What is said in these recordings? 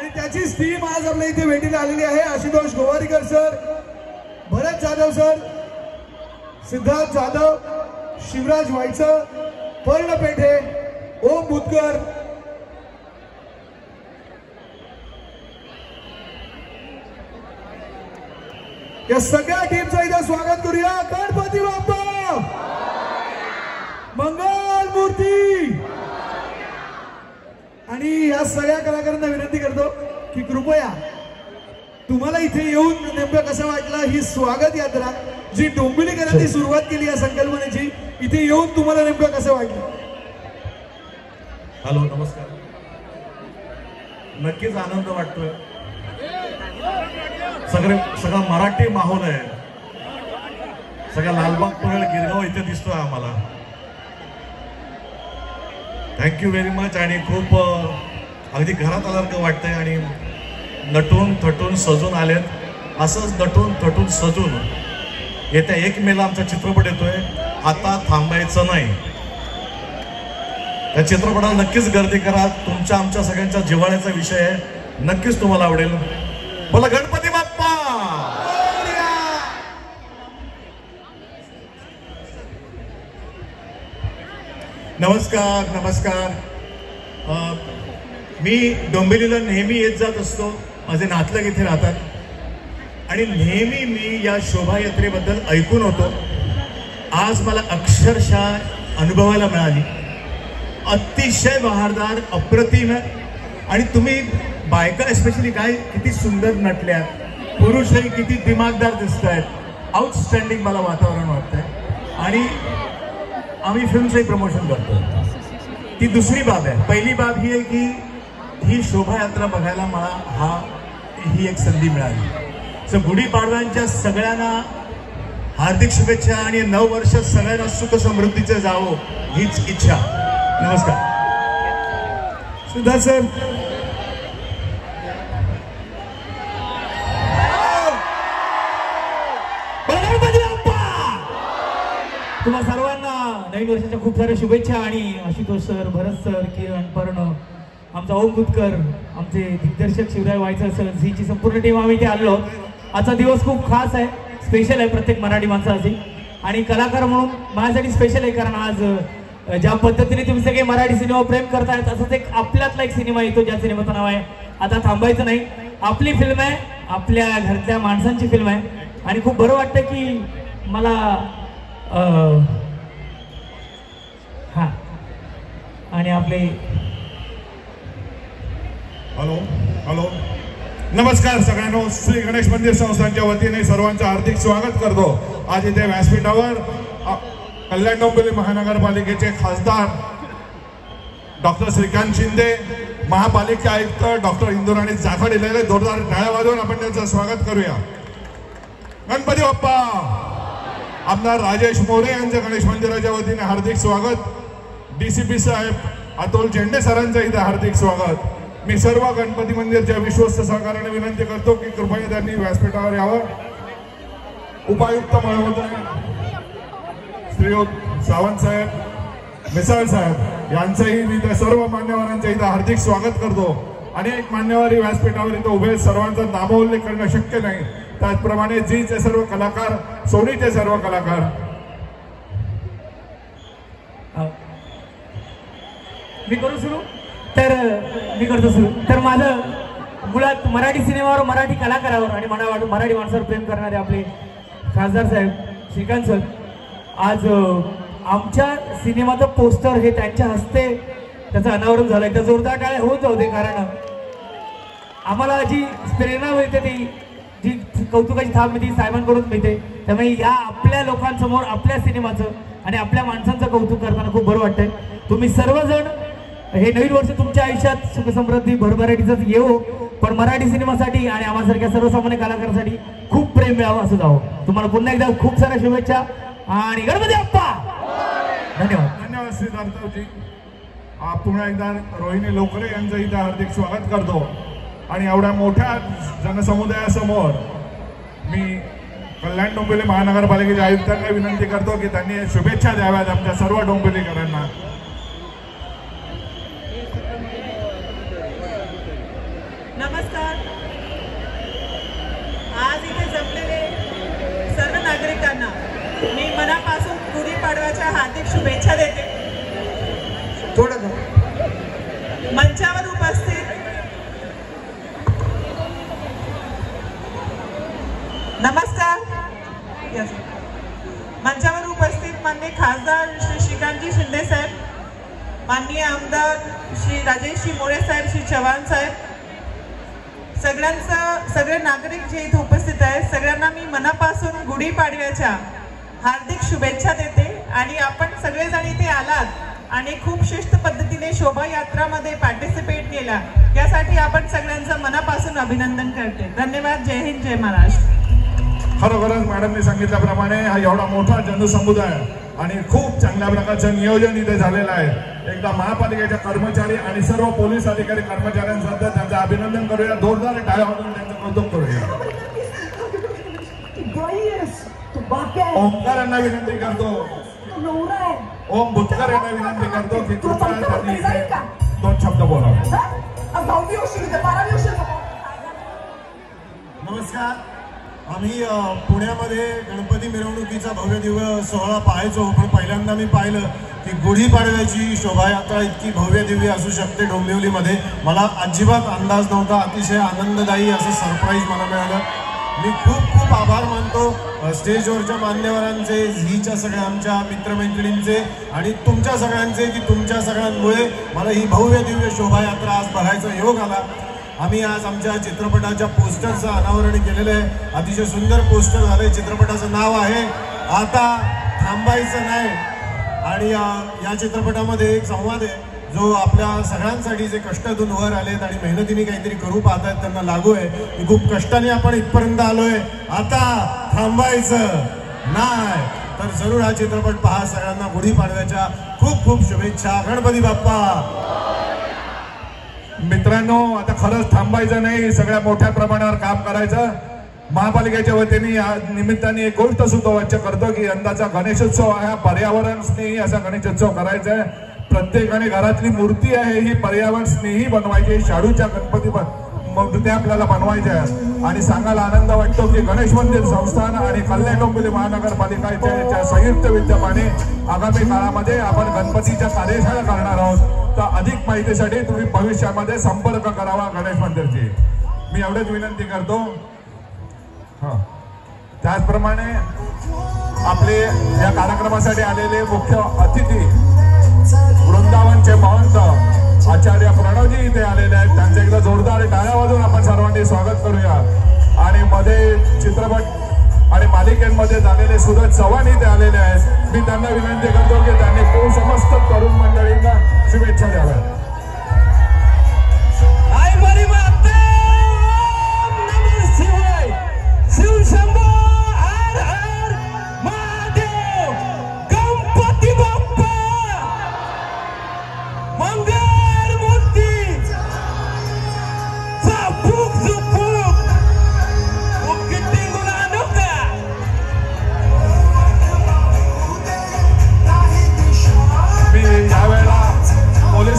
आणि त्याचीच टीम आज आपल्या इथे भेटीला आलेली आहे। आशुतोष गोवारीकर सर, भरत जाधव सर, सिद्धार्थ जाधव, शिवराज वायचं, पर्ण पेठे, ओम बुतकर, या सगळ्या टीमचं इथं स्वागत करूया। गणपती बाप्पा मंगल मूर्ती। आणि या सगळ्या कलाकारांना विनंती करतो की कृपया तुम्हाला इथे येऊन नेमकं कसं वाटलं ही स्वागत यात्रा जी डोंबिवलीकरांनी सुरुवात केली या संकल्पनेची, इथे येऊन तुम्हाला नेमकं कसं वाटलं? हॅलो, नमस्कार। नक्कीच आनंद वाटतोय। सगळा मराठी माहोल आहे, सगळा लालबाग परळ गिरगाव इथे दिसतोय आम्हाला। Thank you very much. आणि खूप अगदी घरात आल्यासारखं वाटतंय आणि नटून थटून सजून आलेत। असंच नटून थटून सजून येत्या 1 मेला आमचा चित्रपट येतोय, आता थांबायचं नाही। त्या चित्रपटाला नक्कीच गर्दी करा। तुमच्या आमच्या सगळ्यांच्या जिव्हाळ्याचा विषय आहे, नक्कीच तुम्हाला आवडेल। बोला गणपती बाप्पा। नमस्कार नमस्कार। मी डोंबिवलीला नेहमी येत जात असतो, माझे नातलग इथे राहतात आणि नेहमी मी या शोभायात्रेबद्दल ऐकून होतो। आज मला अक्षरशः अनुभवायला मिळाली। अतिशय बहारदार, अप्रतिम। आणि तुम्ही बायका एस्पेशली काय किती सुंदर नटल्यात, पुरुषही किती दिमागदार दिसत आहेत। आउटस्टँडिंग मला वातावरण वाटतंय। आणि आम्ही फिल्मचंही प्रमोशन करतो। ती दुसरी बाब आहे। पहिली बाब ही आहे की ही शोभायात्रा बघायला मला ही एक संधी मिळाली। सो गुढीपाडव्यांच्या सगळ्यांना हार्दिक शुभेच्छा आणि नव वर्ष सगळ्यांना सुख समृद्धीचं जावो हीच इच्छा। नमस्कार। सिद्धार्थ सर, तुम्हा सर्वांना नवीन वर्षाच्या खूप साऱ्या शुभेच्छा। आणि आशुतोष सर, भरत सर, किरण, पर्ण, आमचा ओम बुतकर, आमचे दिग्दर्शक शिवराज वायचं सर, झीची संपूर्ण टीम आम्ही इथे आलो। आजचा दिवस खूप खास आहे, स्पेशल आहे प्रत्येक मराठी माणसासाठी। आणि कलाकार म्हणून माझ्यासाठी स्पेशल आहे, कारण आज ज्या पद्धतीने तुम्ही सगळे मराठी सिनेमा प्रेम करतायत, असंच एक आपल्यातला एक सिनेमा येतो ज्या सिनेमाचं नाव आहे आता थांबायचं नाही। आपली फिल्म आहे, आपल्या घरातल्या माणसांची फिल्म आहे। आणि खूप बरं वाटतं की मला हा आणि आपले हॅलो हॅलो नमस्कार सगळ्यांना। श्री गणेश मंदिर संस्थानच्या वतीने सर्वांचं हार्दिक स्वागत करतो। आज इथे व्यासपीठावर कल्याण डोंबिवली महानगरपालिकेचे खासदार डॉक्टर श्रीकांत शिंदे, महापालिका आयुक्त डॉक्टर इंदुराणी जाखड इलेले जोरदार टाळ्या वाजवून आपण त्यांचं स्वागत करूया। गणपती बाप्पा। आमदार राजेश मोरे यांचं गणेश मंदिराच्या वतीने हार्दिक स्वागत। डीसीपी साहेब अतुल झेंडे सरांचं इथे हार्दिक स्वागत। मी सर्व गणपती मंदिरच्या विश्वस्त सहकार्याने विनंती करतो की कृपया त्यांनी व्यासपीठावर यावं। उपायुक्त महोदय श्रीयुत सावंत साहेब, मिसाळ साहेब यांचंही मी त्या सर्व मान्यवरांचं इथं हार्दिक स्वागत करतो। अनेक मान्यवर व्यासपीठावर इथं उभे, सर्वांचा नामोल्लेख करणं शक्य नाही। त्याचप्रमाणे झीचे सर्व कलाकार, सोनीचे सर्व कलाकार। मी करू सुरू मी करतो सुरू। तर माझं मुळात मराठी सिनेमावर, मराठी कलाकारावर आणि मराठी माणसावर प्रेम करणारे आपले खासदार साहेब श्रीकांत सर, आज आमच्या सिनेमाचं पोस्टर हे त्यांच्या हस्ते त्याचं अनावरण झालं। एकदा जोरदार टाळ्या होऊन जाऊ दे, कारण आम्हाला जी प्रेरणा मिळते ती, जी कौतुकाची थाप मिळते साहेबांकडून मिळते। त्यामुळे या आपल्या लोकांसमोर आपल्या सिनेमाचं आणि आपल्या माणसांचं कौतुक करताना खूप बरं वाटतंय। तुम्ही सर्वजण हे नवीन वर्ष तुमच्या आयुष्यात सुख समृद्धी भरभराटीच येवो, पण मराठी सिनेमासाठी आणि आम्हासारख्या सर्वसामान्य कलाकारांसाठी खूप प्रेम मिळावं असं जावं। तुम्हाला पुन्हा एकदा खूप साऱ्या शुभेच्छा आणि गणपती बाप्पा। धन्यवाद। धन्यवाद सिद्धार्थजी। पुन्हा एकदा रोहिणी लोकरे यांचं इथं हार्दिक स्वागत करतो। आणि एवढ्या मोठ्या जनसमुदायासमोर मी कल्याण डोंबिवली महानगरपालिकेच्या आयुक्तांना विनंती करतो की त्यांनी शुभेच्छा द्याव्यात आमच्या सर्व डोंबिवलीकरांना। नमस्कार। मनापासून गुढीपाडव्याच्या हार्दिक शुभेच्छा देते. थोडं मंचावर उपस्थित नमस्कार. मंचावर उपस्थित माननीय खासदार श्री श्रीकांतजी शिंदे साहेब, माननीय आमदार श्री राजेशजी मोरे साहेब, श्री चव्हाण साहेब, सगळे नागरिक जे इथे उपस्थित आहेत सगळ्यांना मी मनापासून गुढीपाडव्याच्या हार्दिक शुभेच्छा देते. आणि आपण सगळेजण इथे आलात आणि खूप शिस्त पद्धतीने शोभायात्रामध्ये पार्टिसिपेट केला यासाठी आपण सगळ्यांचं मनापासून अभिनंदन करते. धन्यवाद. जय हिंद, जय महाराष्ट्र. खरोखरच मॅडमने सांगितल्याप्रमाणे हा एवढा मोठा जनसमुदाय आणि खूप चांगल्या प्रकारचं नियोजन इथे झालेलं आहे. एकदा महापालिकेच्या कर्मचारी आणि सर्व पोलीस अधिकारी कर्मचाऱ्यांचं त्यांचं अभिनंदन करूया. जोरदार टाळ्या वाजवून त्यांचं कौतुक करूया. ओंकार यांना विनंती करतो, ओम भुतकर यांना विनंती करतो की कृपया त्यांनी इथे 2 शब्द बोलावे. नमस्कार. आम्ही पुण्यामध्ये गणपती मिरवणुकीचा भव्य दिव्य सोहळा पाहायचो, पण पहिल्यांदा मी पाहिलं की गुढीपाडव्याची शोभायात्रा इतकी भव्य दिव्य असू शकते डोंबिवलीमध्ये. मला अजिबात अंदाज नव्हता. अतिशय आनंददायी असं सरप्राईज मला मिळालं. मी खूप खूप आभार मानतो स्टेजवरच्या मान्यवरांचे, झीच्या सगळ्या आमच्या मित्रमैत्रिणींचे आणि तुमच्या सगळ्यांचे की तुमच्या सगळ्यांमुळे मला ही भव्य दिव्य शोभायात्रा आज बघायचा योग आला. आम्ही आज आमच्या चित्रपटाच्या पोस्टरचं अनावरण केलेलं आहे. अतिशय सुंदर पोस्टर झालंय. चित्रपटाचं नाव आहे आता थांबायचं नाही. आणि या चित्रपटामध्ये एक संवाद आहे जो आपल्या सगळ्यांसाठी जे कष्टातून वर आलेत आणि मेहनतीने काहीतरी करू पाहतायत त्यांना लागू आहे की खूप कष्टाने आपण इथपर्यंत आलोय, आता थांबायचं नाही. तर जरूर हा चित्रपट पहा. सगळ्यांना गुढीपाडव्याच्या खूप खूप शुभेच्छा. गणपती बाप्पा. मित्रांनो, आता खरंच थांबायचं नाही, सगळ्या मोठ्या प्रमाणावर काम करायचं. महापालिकेच्या वतीने या निमित्ताने एक गोष्ट सुद्धा वाच्य करतो की यंदाचा गणेशोत्सव हा पर्यावरण स्नेही असा गणेशोत्सव करायचा आहे. प्रत्येकाने घरातली मूर्ती आहे ही पर्यावरण स्नेही बनवायची. शाडूच्या गणपती मूर्ती आपल्याला बनवायच्या आहेत. आणि सांगायला आनंद वाटतो की गणेश मंदिर संस्थान आणि कल्याण डोंबिवली महानगरपालिकेच्या संयुक्त विद्यमाने आगामी काळामध्ये आपण गणपतीच्या कार्यशाळा करणार आहोत. तर अधिक माहितीसाठी तुम्ही भविष्यामध्ये संपर्क करावा गणेश मंदिरची. मी एवढेच विनंती करतो. त्याचप्रमाणे आपले या कार्यक्रमासाठी आलेले मुख्य अतिथी वृंदावनचे महंत आचार्य प्रणवजी इथे आलेले आहेत. त्यांच्या एकदा जोरदार टाळ्या वाजवून आपण सर्वांनी स्वागत करूया. आणि मध्ये चित्रपट आणि मालिकेमध्ये झालेले सूरज चव्हाण इथे आलेले आहेत. मी त्यांना विनंती करतो की त्यांनी समस्त तरुण मंडळींना शुभेच्छा द्याव्या.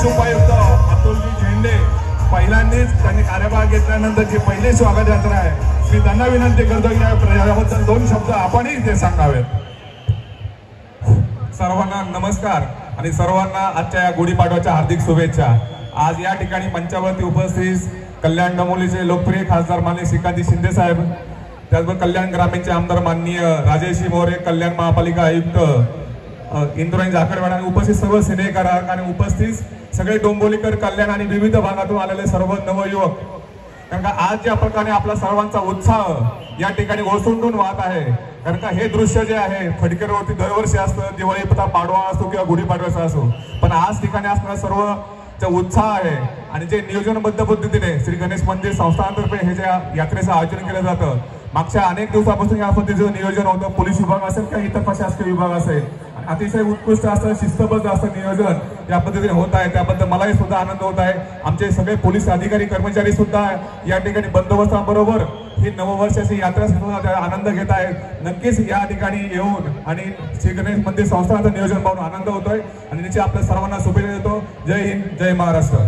उपायुक्त अतुलजी झेंडे पहिल्यांदाच त्यांनी कार्यभार घेतल्यानंतरची पहिली स्वागत यात्रा आहे. मी त्यांना विनंती करतो की याबद्दल 2 शब्द आपणही ते सांगावेत. सर्वांना नमस्कार आणि सर्वांना आजच्या या गुढीपाडव्याच्या हार्दिक शुभेच्छा. आज या ठिकाणी मंचावरती उपस्थित कल्याण डोंबिवलीचे लोकप्रिय खासदार माननीय श्रीकांतजी शिंदे साहेब, त्याचबरोबर कल्याण ग्रामीणचे आमदार माननीय राजेशजी मोरे, कल्याण महापालिका आयुक्त इंद्रायणी जाखडवाड आणि उपस्थित सर्व सिनेकार आणि उपस्थित सगळे डोंबिवलीकर, कल्याण आणि विविध भागातून आलेले सर्व नवयुवक. कारण का आज ज्या प्रकारे आपला सर्वांचा उत्साह या ठिकाणी ओसंडून वाहत आहे, कारण का हे दृश्य जे आहे फडकेवरती दरवर्षी असतं, दिवाळी पाडवा असतो किंवा गुढीपाडव्याचा असो, पण आज ठिकाणी असणारा सर्व उत्साह आहे आणि जे नियोजनबद्ध पद्धतीने श्री गणेश मंदिर संस्थानातर्फे हे ज्या यात्रेचं आयोजन केलं जातं, मागच्या अनेक दिवसापासून या पद्धतीचं नियोजन होतं. पोलीस विभाग असेल किंवा इतर प्रशासकीय विभाग असेल, अतिशय उत्कृष्ट असं शिस्तबद्ध असं नियोजन या पद्धतीने होत आहे. त्याबद्दल मलाही सुद्धा आनंद होत आहे. आमचे सगळे पोलीस अधिकारी कर्मचारी सुद्धा या ठिकाणी बंदोबस्ताबरोबर ही नववर्षाची यात्रा सुद्धा आनंद घेत आहेत. नक्कीच या ठिकाणी येऊन आणि श्री गणेश मंदिर संस्थानाचं नियोजन पाहून आनंद होतोय आणि त्याची आपल्या सर्वांना शुभेच्छा देतो. जय हिंद, जय महाराष्ट्र.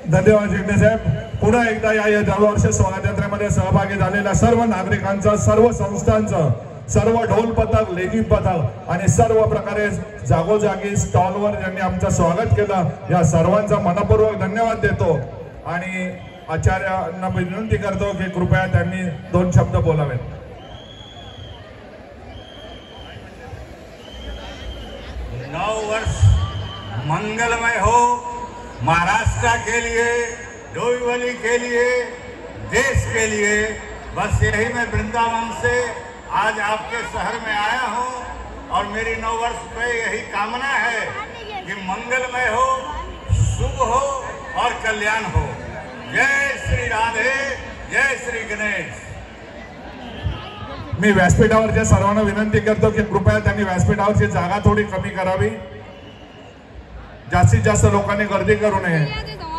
धन्यवाद शिंदे साहेब. पुन्हा एकदा या दरवर्षी स्वागत यात्रेमध्ये सहभागी झालेल्या सर्व नागरिकांचं, सर्व संस्थांचं, सर्व ढोल पथक, लेझिम पथक आणि सर्व प्रकारे जागोजागी स्टॉलवर ज्यांनी आमचं स्वागत केलं, या सर्वांचा मनपूर्वक धन्यवाद देतो आणि आचार्यांना विनंती करतो की कृपया त्यांनी 2 शब्द बोलावेत. नौ वर्ष मंगलमय हो महाराष्ट्र के लिए, डोईवाली के लिए, देश के लिए. बस यही मैं वृंदावन से आज आपके शहर में आया हूँ और मेरी 9 वर्ष पे यही कामना है कि मंगलमय हो, शुभ हो और कल्याण हो. जय श्री राधे, जय श्री गणेश. मी व्यासपीठावरच्या सर्वांना विनंती करतो की कृपया त्यांनी व्यासपीठावरची जागा थोडी कमी करावी. जास्तीत जास्त लोकांनी गर्दी करू नये.